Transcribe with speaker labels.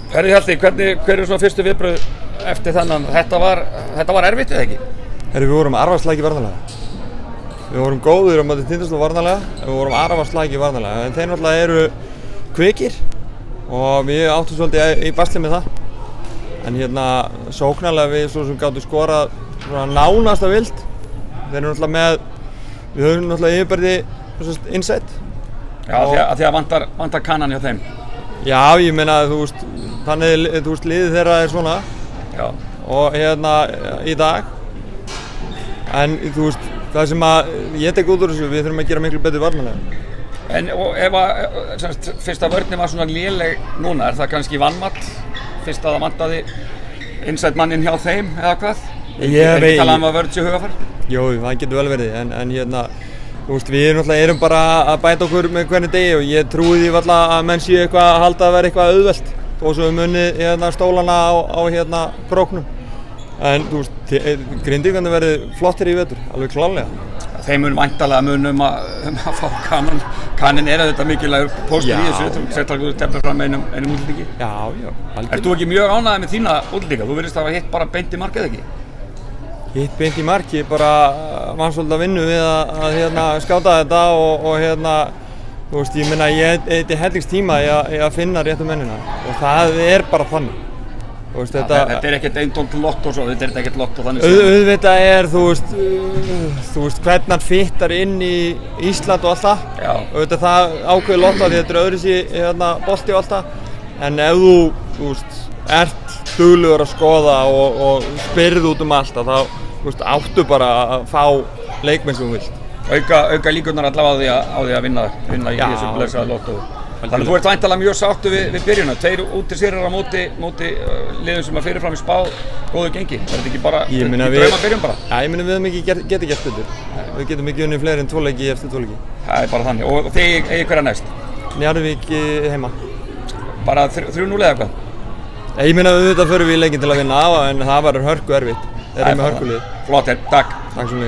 Speaker 1: Herri Hjalti, hver eru svona fyrstu viðbrögð eftir þennan? Þetta var erfitt eða ekki?
Speaker 2: Herri, við vorum arfaslagi varnarlega. Við vorum góðir á móti Tindastóls varnarlega, en við vorum arfaslagi varnarlega. En þeir náttúrulega eru kvikir og við áttum svolítið í basli með það. En hérna, sóknarlega við svo sem gátum skorað svona nánasta vild. Þeir eru náttúrulega við höfum náttúrulega yfirbærði inside.
Speaker 1: Já, því að vantar kannan hjá þeim.
Speaker 2: Já, ég meina, þannig, liðið þeirra er svona.
Speaker 1: Já. Og
Speaker 2: hérna, í dag. En, það sem að ég tek út úr þessu, við þurfum að gera miklu betur varnarlega.
Speaker 1: En ef fyrst að vörnin var svona léleg núna, það kannski vanmat? Fyrst að það vantaði inside mannin hjá þeim, eða hvað? Ég veit. Talað að vörn sé hugafær?
Speaker 2: Jú, það getur vel verið, en hérna, við erum bara að bæta okkur með hvernig degi og ég trúi því að menn séu eitthvað að halda að vera eitthvað auðvelt og svo við munið stólana á króknum. En Grindvíkingarnir verið flottir í vetur, alveg klárlega.
Speaker 1: Þeim mun væntanlega að fá kannan. Kannin er þetta mikilvægur póstur í þessu, sérstaklega þú tefnir fram einum útlendingi.
Speaker 2: Já, algjörlega.
Speaker 1: Ert þú ekki mjög ánægður með þína útlendinga? Þú virðist hafa hitt bara beint í markið, ekki?
Speaker 2: Hitt beint í marki, bara vann svolítið að vinna við að skáta þetta og ég meina ég heiti hellingstíma í að finna réttu mennina og það er bara þannig.
Speaker 1: Þetta er ekkert eindómt lotto svo, þetta er ekkert lotto þannig.
Speaker 2: Auðvitað er, hvernig hann fittar inn í Ísland og allt það. Já. Auðvitað það ákveður lotto því þetta er öðruvísi bolti og allt það. En ef þú ert duglegur að skoða og spyrð út allt þá áttu bara að fá leikmenn sem þú vilt.
Speaker 1: Auka líkurnar allavega á því að vinna í þessu blessaða lotto. Þannig að þú ert væntanlega mjög sáttur við byrjunna. Tveir útisigrar á móti liðum sem að fyrirfram í spá góðu gengi. Er þetta ekki bara drauma byrjun bara?
Speaker 2: Já, ég meina við höfum ekki getið gert betur. Við getum ekki unnið fleiri en 2 leiki eftir 2 leiki.
Speaker 1: Það er bara þannig. Og þið eigið hverja næst?
Speaker 2: Njarðvík heima.
Speaker 1: Bara 3-0 eða hvað?
Speaker 2: Ég meina auðvitað förum við í leikinn til að vinna en það verður hörku erfitt. Þeir eru með hörkulið.
Speaker 1: Flott, takk.
Speaker 2: Takk svo mikið.